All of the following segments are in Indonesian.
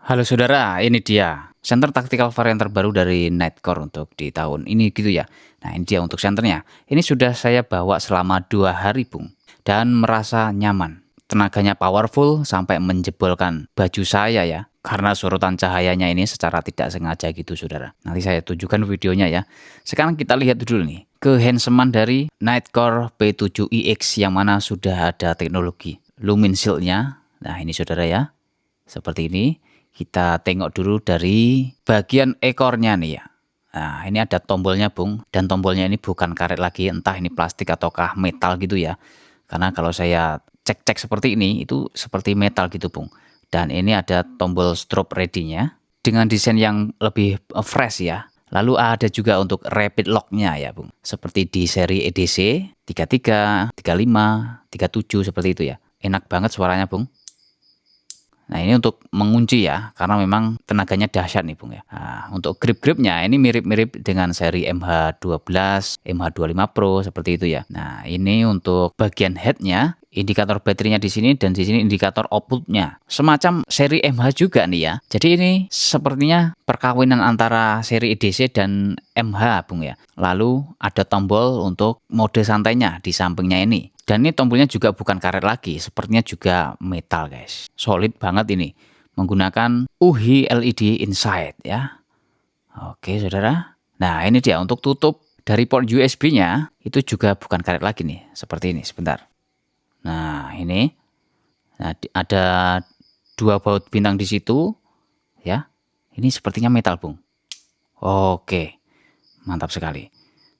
Halo saudara, ini dia senter tactical varian terbaru dari Nightcore untuk di tahun ini gitu ya. Nah ini dia untuk senternya. Ini sudah saya bawa selama 2 hari bung. Dan merasa nyaman. Tenaganya powerful sampai menjebolkan baju saya ya. Karena sorotan cahayanya ini secara tidak sengaja gitu saudara. Nanti saya tunjukkan videonya ya. Sekarang kita lihat dulu nih. Kehandsomean dari Nightcore P7iX yang mana sudah ada teknologi Lumin Shield-nya. Nah ini saudara ya. Seperti ini. Kita tengok dulu dari bagian ekornya nih ya. Nah ini ada tombolnya bung. Dan tombolnya ini bukan karet lagi. Entah ini plastik ataukah metal gitu ya. Karena kalau saya cek-cek seperti ini. Itu seperti metal gitu bung. Dan ini ada tombol strobe ready-nya. Dengan desain yang lebih fresh ya. Lalu ada juga untuk rapid lock-nya ya bung. Seperti di seri EDC 33, 35, 37 seperti itu ya. Enak banget suaranya bung. Nah ini untuk mengunci ya, karena memang tenaganya dahsyat nih bung ya. Nah, untuk grip-gripnya ini mirip-mirip dengan seri MH12, MH25 Pro seperti itu ya. Nah ini untuk bagian headnya, indikator baterainya di sini dan di sini indikator outputnya. Semacam seri MH juga nih ya. Jadi ini sepertinya perkawinan antara seri EDC dan MH bung ya. Lalu ada tombol untuk mode santainya di sampingnya ini. Dan ini tombolnya juga bukan karet lagi, sepertinya juga metal guys. Solid banget ini, menggunakan UHI LED inside ya. Oke saudara. Nah ini dia untuk tutup dari port USB-nya, itu juga bukan karet lagi nih, seperti ini sebentar. Nah ini, nah, ada 2 baut bintang di situ ya. Ini sepertinya metal bung. Oke, mantap sekali.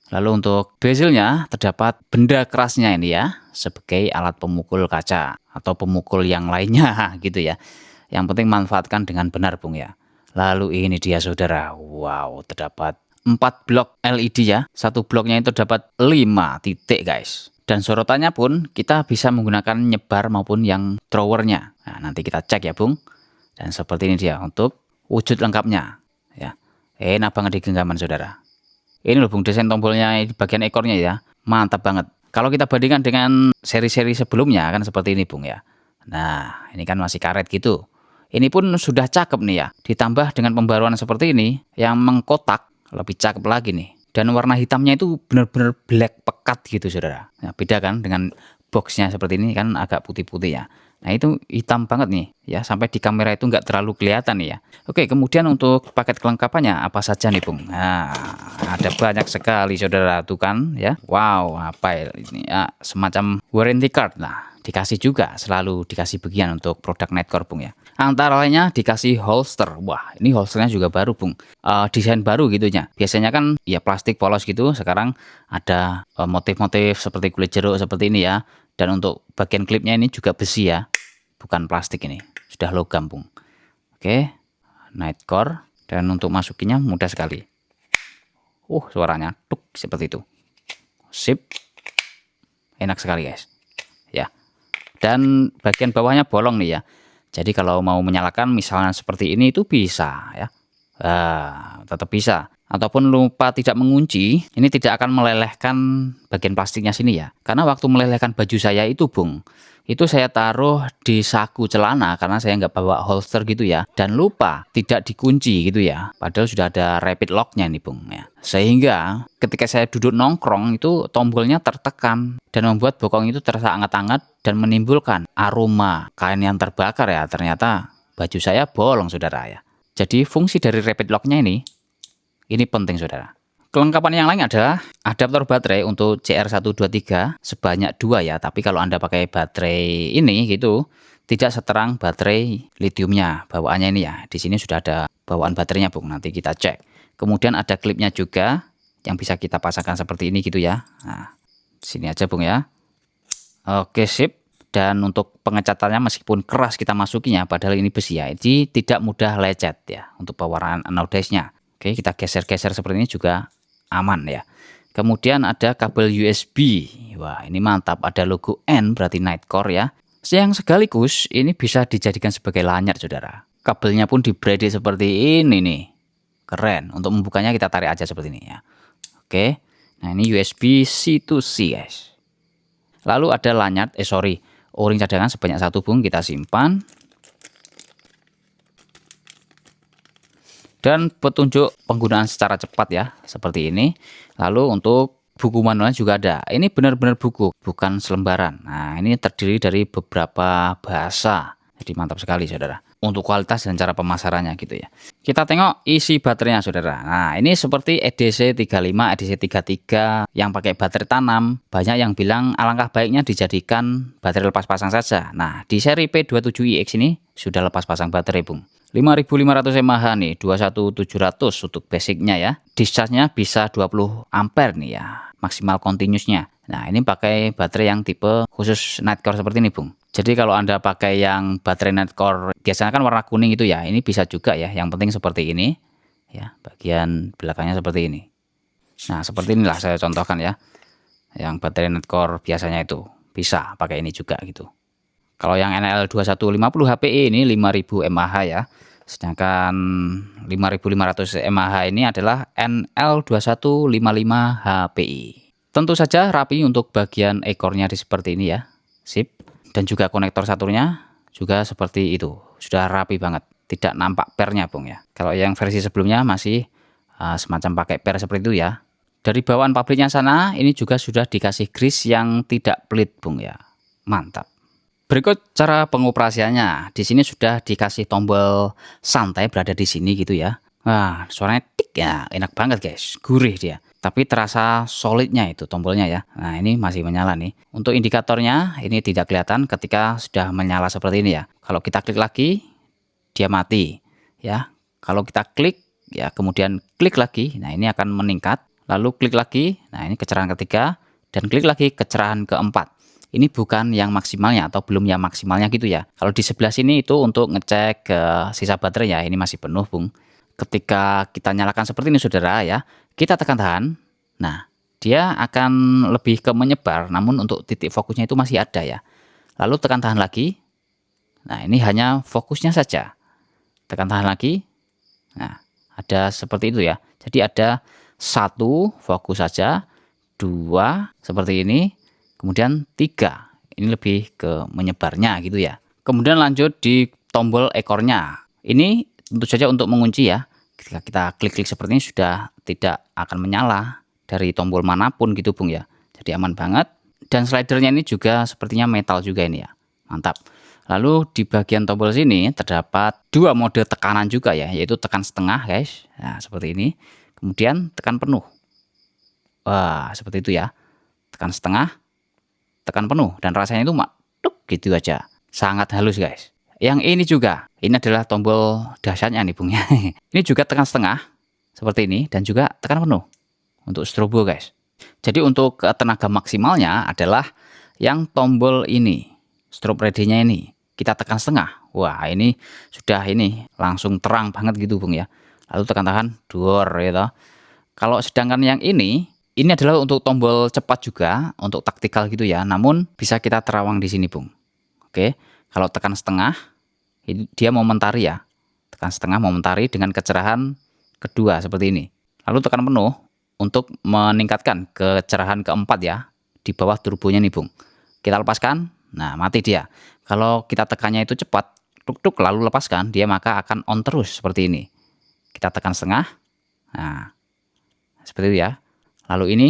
Lalu untuk bezelnya terdapat benda kerasnya ini ya, sebagai alat pemukul kaca atau pemukul yang lainnya gitu ya. Yang penting manfaatkan dengan benar bung ya. Lalu ini dia saudara, wow terdapat 4 blok LED ya. Satu bloknya itu terdapat 5 titik guys. Dan sorotannya pun kita bisa menggunakan nyebar maupun yang throwernya. Nah nanti kita cek ya bung. Dan seperti ini dia untuk wujud lengkapnya ya. Enak banget di genggaman saudara. Ini loh bung, desain tombolnya di bagian ekornya ya, mantap banget. Kalau kita bandingkan dengan seri-seri sebelumnya kan seperti ini bung ya. Nah ini kan masih karet gitu. Ini pun sudah cakep nih ya. Ditambah dengan pembaruan seperti ini yang mengkotak, lebih cakep lagi nih. Dan warna hitamnya itu benar-benar black pekat gitu saudara. Nah, beda kan dengan boxnya seperti ini kan agak putih-putih ya. Nah itu hitam banget nih ya, sampai di kamera itu nggak terlalu kelihatan nih ya. Oke, kemudian untuk paket kelengkapannya apa saja nih bung? Nah ada banyak sekali saudara tuh kan ya. Wow, apa ini ya, semacam warranty card. Nah dikasih juga, selalu dikasih bagian untuk produk Nightcore bung ya. Antara lainnya dikasih holster. Wah ini holsternya juga baru bung, desain baru gitu ya. Biasanya kan ya plastik polos gitu, sekarang ada motif-motif seperti kulit jeruk seperti ini ya. Dan untuk bagian klipnya ini juga besi ya, bukan plastik ini, sudah logam bung. Oke, Nightcore. Dan untuk masukinnya mudah sekali. Suaranya tuk seperti itu. Sip. Enak sekali guys. Ya. Dan bagian bawahnya bolong nih ya. Jadi kalau mau menyalakan misalnya seperti ini itu bisa ya. Tetap bisa. Ataupun lupa tidak mengunci, ini tidak akan melelehkan bagian plastiknya sini ya. Karena waktu melelehkan baju saya itu bung, itu saya taruh di saku celana karena saya nggak bawa holster gitu ya. Dan lupa tidak dikunci gitu ya. Padahal sudah ada rapid lock-nya nih bung ya. Sehingga ketika saya duduk nongkrong itu tombolnya tertekan. Dan membuat bokong itu terasa hangat-hangat dan menimbulkan aroma kain yang terbakar ya. Ternyata baju saya bolong saudara ya. Jadi fungsi dari rapid lock-nya ini penting saudara. Kelengkapan yang lain adalah adaptor baterai untuk CR123 sebanyak 2 ya. Tapi kalau Anda pakai baterai ini gitu, tidak seterang baterai litiumnya bawaannya ini ya. Di sini sudah ada bawaan baterainya bung, nanti kita cek. Kemudian ada klipnya juga yang bisa kita pasangkan seperti ini gitu ya. Nah, sini aja bung ya. Oke sip. Dan untuk pengecatannya meskipun keras kita masukinya, padahal ini besi ya, jadi tidak mudah lecet ya untuk pewarnaan anodisnya. Oke, kita geser-geser seperti ini juga aman ya. Kemudian ada kabel USB. Wah, ini mantap. Ada logo N berarti Nightcore ya. Yang sekaligus ini bisa dijadikan sebagai lanyard saudara. Kabelnya pun di braided seperti ini nih. Keren. Untuk membukanya kita tarik aja seperti ini ya. Oke. Nah, ini USB C to C guys. Lalu ada lanyard, O-ring cadangan sebanyak 1 bung, kita simpan. Dan petunjuk penggunaan secara cepat ya, seperti ini. Lalu untuk buku manualnya juga ada. Ini benar-benar buku, bukan selembaran. Nah, ini terdiri dari beberapa bahasa. Jadi mantap sekali saudara. Untuk kualitas dan cara pemasarannya gitu ya. Kita tengok isi baterainya saudara. Nah, ini seperti EDC 35, EDC 33 yang pakai baterai tanam. Banyak yang bilang alangkah baiknya dijadikan baterai lepas pasang saja. Nah, di seri P27iX ini sudah lepas pasang baterai bung. 5500 mAh nih, 21700 untuk basicnya ya. Discharge-nya bisa 20 ampere nih ya, maksimal continuousnya. Nah, ini pakai baterai yang tipe khusus Nightcore seperti ini bung. Jadi kalau Anda pakai yang baterai Nightcore biasanya kan warna kuning itu ya, ini bisa juga ya. Yang penting seperti ini ya, bagian belakangnya seperti ini. Nah, seperti inilah saya contohkan ya. Yang baterai Nightcore biasanya itu bisa pakai ini juga gitu. Kalau yang NL2150 HPI ini 5000 mAh ya. Sedangkan 5500 mAh ini adalah NL2155 HPI. Tentu saja rapi untuk bagian ekornya seperti ini ya. Sip. Dan juga konektor satunya juga seperti itu. Sudah rapi banget. Tidak nampak pernya bung ya. Kalau yang versi sebelumnya masih semacam pakai per seperti itu ya. Dari bawaan pabriknya sana ini juga sudah dikasih grease yang tidak pelit bung ya. Mantap. Berikut cara pengoperasiannya. Di sini sudah dikasih tombol santai berada di sini gitu ya. Wah, suaranya tik ya, enak banget guys, gurih dia. Tapi terasa solidnya itu tombolnya ya. Nah, ini masih menyala nih. Untuk indikatornya ini tidak kelihatan ketika sudah menyala seperti ini ya. Kalau kita klik lagi, dia mati ya. Kalau kita klik ya, kemudian klik lagi, nah ini akan meningkat. Lalu klik lagi, nah ini kecerahan ketiga, dan klik lagi kecerahan keempat. Ini bukan yang maksimalnya atau belum yang maksimalnya gitu ya. Kalau di sebelah sini itu untuk ngecek ke sisa baterai ya, ini masih penuh bung. Ketika kita nyalakan seperti ini saudara ya, kita tekan tahan. Nah, dia akan lebih ke menyebar, namun untuk titik fokusnya itu masih ada ya. Lalu tekan tahan lagi. Nah, ini hanya fokusnya saja. Tekan tahan lagi. Nah, ada seperti itu ya. Jadi ada satu fokus saja, dua seperti ini. Kemudian 3, ini lebih ke menyebarnya gitu ya. Kemudian lanjut di tombol ekornya. Ini tentu saja untuk mengunci ya. Ketika kita klik-klik seperti ini sudah tidak akan menyala dari tombol manapun gitu bung ya. Jadi aman banget. Dan slidernya ini juga sepertinya metal juga ini ya. Mantap. Lalu di bagian tombol sini terdapat 2 mode tekanan juga ya. Yaitu tekan setengah guys. Nah seperti ini. Kemudian tekan penuh. Wah seperti itu ya. Tekan setengah. Tekan penuh dan rasanya itu tuk gitu aja, sangat halus guys. Yang ini juga, ini adalah tombol dahsyatnya nih bung ya. Ini juga tekan setengah seperti ini dan juga tekan penuh untuk strobo guys. Jadi untuk tenaga maksimalnya adalah yang tombol ini, strobe ready-nya ini kita tekan setengah. Wah ini sudah ini langsung terang banget gitu bung ya. Lalu tekan tahan dor gitu. Kalau sedangkan yang ini adalah untuk tombol cepat juga, untuk taktikal gitu ya. Namun bisa kita terawang di sini, bung. Oke, kalau tekan setengah, dia momentari ya. Tekan setengah momentari dengan kecerahan kedua seperti ini. Lalu tekan penuh untuk meningkatkan kecerahan keempat ya. Di bawah turbonya nih, bung. Kita lepaskan, nah mati dia. Kalau kita tekannya itu cepat, tuk-tuk lalu lepaskan, dia maka akan on terus seperti ini. Kita tekan setengah, nah seperti itu ya. Lalu ini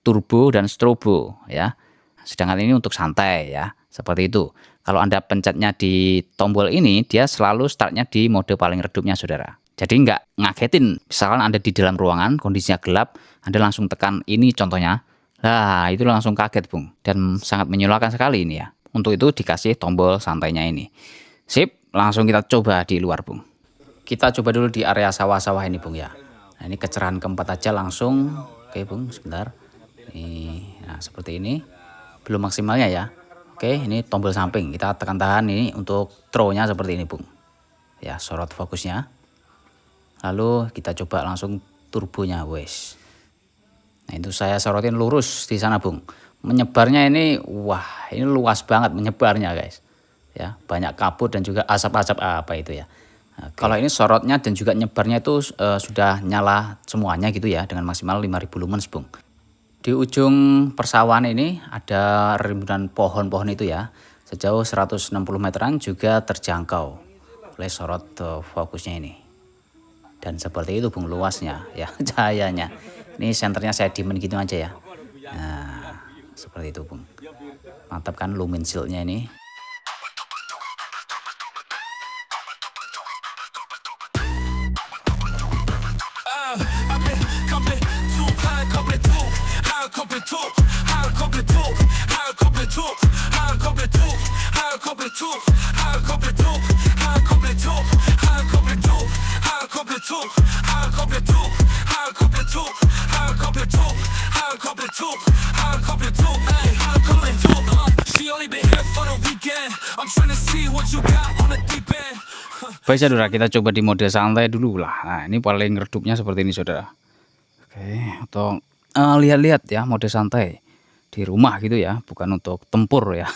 turbo dan strobo ya. Sedangkan ini untuk santai ya, seperti itu. Kalau Anda pencetnya di tombol ini, dia selalu startnya di mode paling redupnya saudara. Jadi nggak ngagetin, misalkan Anda di dalam ruangan, kondisinya gelap, Anda langsung tekan ini contohnya. Nah itu langsung kaget bung, dan sangat menyulahkan sekali ini ya. Untuk itu dikasih tombol santainya ini. Sip, langsung kita coba di luar bung. Kita coba dulu di area sawah-sawah ini bung ya. Nah ini kecerahan keempat aja langsung. Oke bung, sebentar. Nah seperti ini, belum maksimalnya ya. Oke, ini tombol samping, kita tekan tahan ini untuk throw-nya seperti ini bung. Ya, sorot fokusnya. Lalu kita coba langsung turbonya, wes. Nah itu saya sorotin lurus di sana bung. Menyebarnya ini, wah ini luas banget menyebarnya guys. Ya, banyak kabut dan juga asap-asap apa itu ya. Kalau ini sorotnya dan juga nyebarnya itu sudah nyala semuanya gitu ya dengan maksimal 5000 lumens bung. Di ujung persawahan ini ada rimbunan pohon-pohon itu ya. Sejauh 160 meteran juga terjangkau oleh sorot fokusnya ini. Dan seperti itu Bung luasnya ya cahayanya. Ini senternya saya diemin gitu aja ya. Nah, seperti itu Bung. Mantap kan lumen shieldnya ini. Baik saudara, kita coba di mode santai dulu lah. Nah, ini paling redupnya seperti ini saudara. Oke, atau lihat-lihat ya mode santai di rumah gitu ya, bukan untuk tempur ya.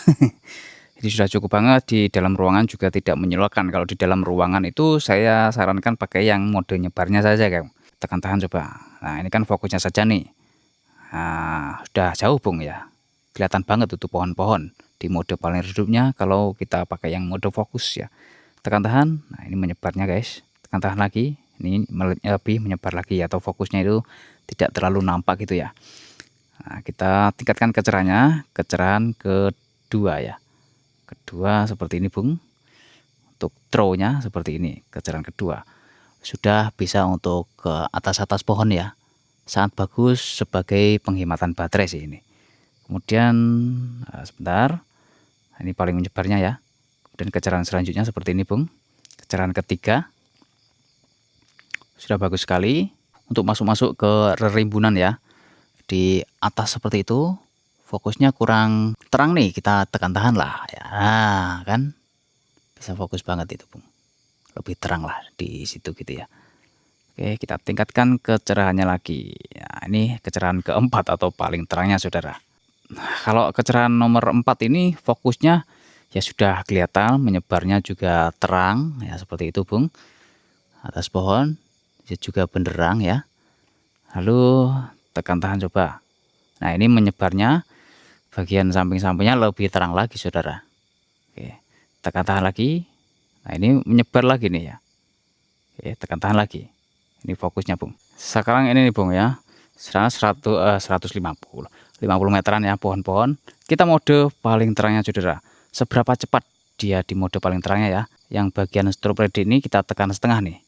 Ini sudah cukup banget. Di dalam ruangan juga tidak menyilaukan. Kalau di dalam ruangan itu saya sarankan pakai yang mode nyebarnya saja kan. Tekan tahan coba. Nah ini kan fokusnya saja nih. Nah sudah jauh Bung ya. Kelihatan banget itu pohon-pohon di mode paling redupnya kalau kita pakai yang mode fokus ya. Tekan tahan. Nah ini menyebarnya guys. Tekan tahan lagi. Ini lebih menyebar lagi atau fokusnya itu tidak terlalu nampak gitu ya. Nah, kita tingkatkan kecerahan kedua ya. Kedua seperti ini Bung. Untuk throw-nya seperti ini, kecerahan kedua. Sudah bisa untuk ke atas-atas pohon ya. Sangat bagus sebagai penghematan baterai sih ini. Kemudian sebentar. Ini paling menyebarnya ya. Kemudian kecerahan selanjutnya seperti ini Bung. Kecerahan ketiga. Sudah bagus sekali untuk masuk-masuk ke rerimbunan ya. Di atas seperti itu. Fokusnya kurang terang nih, kita tekan tahan lah ya. Nah, kan bisa fokus banget itu Bung. Lebih terang lah di situ gitu ya. Oke, kita tingkatkan kecerahannya lagi. Nah, ini kecerahan keempat atau paling terangnya saudara. Nah, kalau kecerahan nomor 4 ini fokusnya ya sudah kelihatan, menyebarnya juga terang ya seperti itu Bung. Atas pohon juga benderang ya. Lalu tekan tahan coba. Nah ini menyebarnya bagian samping-sampingnya lebih terang lagi saudara. Oke, tekan tahan lagi. Nah ini menyebar lagi nih ya. Oke, tekan tahan lagi. Ini fokusnya Bung. Sekarang ini nih Bung ya. 150 meteran ya pohon-pohon. Kita mode paling terangnya saudara. Seberapa cepat dia di mode paling terangnya ya. Yang bagian strobe ready ini kita tekan setengah nih.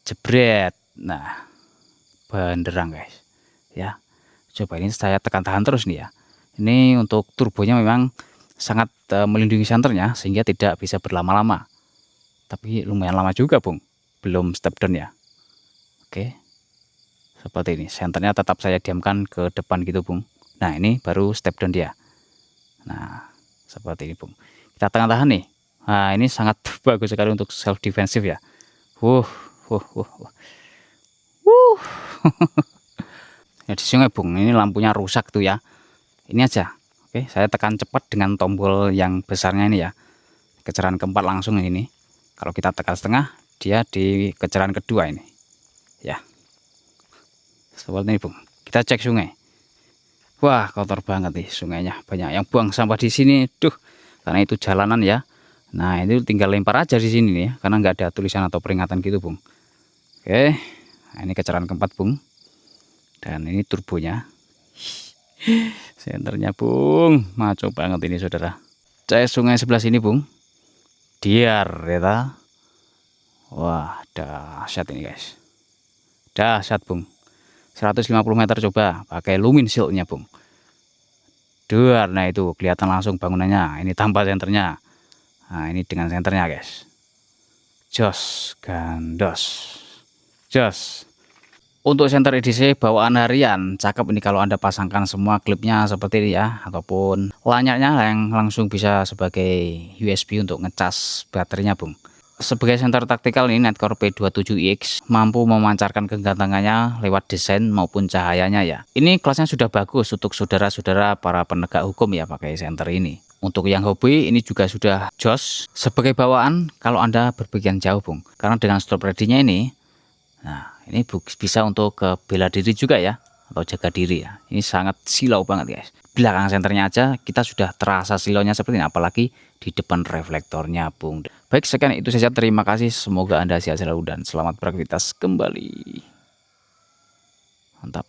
Jebret. Nah, benderang guys. Ya. Coba ini saya tekan tahan terus nih ya. Ini untuk turbonya memang sangat melindungi senternya sehingga tidak bisa berlama-lama. Tapi lumayan lama juga Bung. Belum step down ya. Oke. Seperti ini. Senternya tetap saya diamkan ke depan gitu Bung. Nah, ini baru step down dia. Nah, seperti ini Bung. Kita tekan tahan nih. Nah, ini sangat bagus sekali untuk self defensive ya. Ya di sungai Bung, ini lampunya rusak tuh ya. Ini aja. Oke, saya tekan cepat dengan tombol yang besarnya ini ya. Kecerahan keempat langsung ini. Kalau kita tekan setengah, dia di kecerahan kedua ini. Ya. Seperti ini Bung. Kita cek sungai. Wah, kotor banget nih sungainya. Banyak yang buang sampah di sini. Duh, karena itu jalanan ya. Nah, itu tinggal lempar aja di sini nih ya, karena nggak ada tulisan atau peringatan gitu Bung. Oke. Nah, ini kecerahan keempat Bung. Dan ini turbonya. Senternya Bung, maco banget ini saudara. Cek sungai sebelah sini Bung. Diar ya. Wah, dahsyat ini guys. Dahsyat Bung. 150 meter coba pakai lumen shieldnya Bung. Duar, nah itu kelihatan langsung bangunannya. Ini tanpa senternya. Nah, ini dengan senternya guys. Jos, gandos. Jos. Untuk senter EDC bawaan harian cakep ini kalau Anda pasangkan semua klipnya seperti ini ya, ataupun lanyaknya yang langsung bisa sebagai USB untuk ngecas baterainya Bung. Sebagai senter taktikal ini Nitecore P27X mampu memancarkan kegantengannya lewat desain maupun cahayanya ya. Ini kelasnya sudah bagus untuk saudara-saudara para penegak hukum ya pakai senter ini. Untuk yang hobi ini juga sudah jos sebagai bawaan kalau Anda berpergian jauh Bung. Karena dengan strobe ready-nya ini, nah ini bisa untuk bela diri juga ya, atau jaga diri ya. Ini sangat silau banget guys. belakang senternya aja kita sudah terasa silonya seperti ini, apalagi di depan reflektornya, Bung. Baik, sekian itu saja. Terima kasih. Semoga Anda sehat selalu dan selamat beraktivitas kembali. Mantap.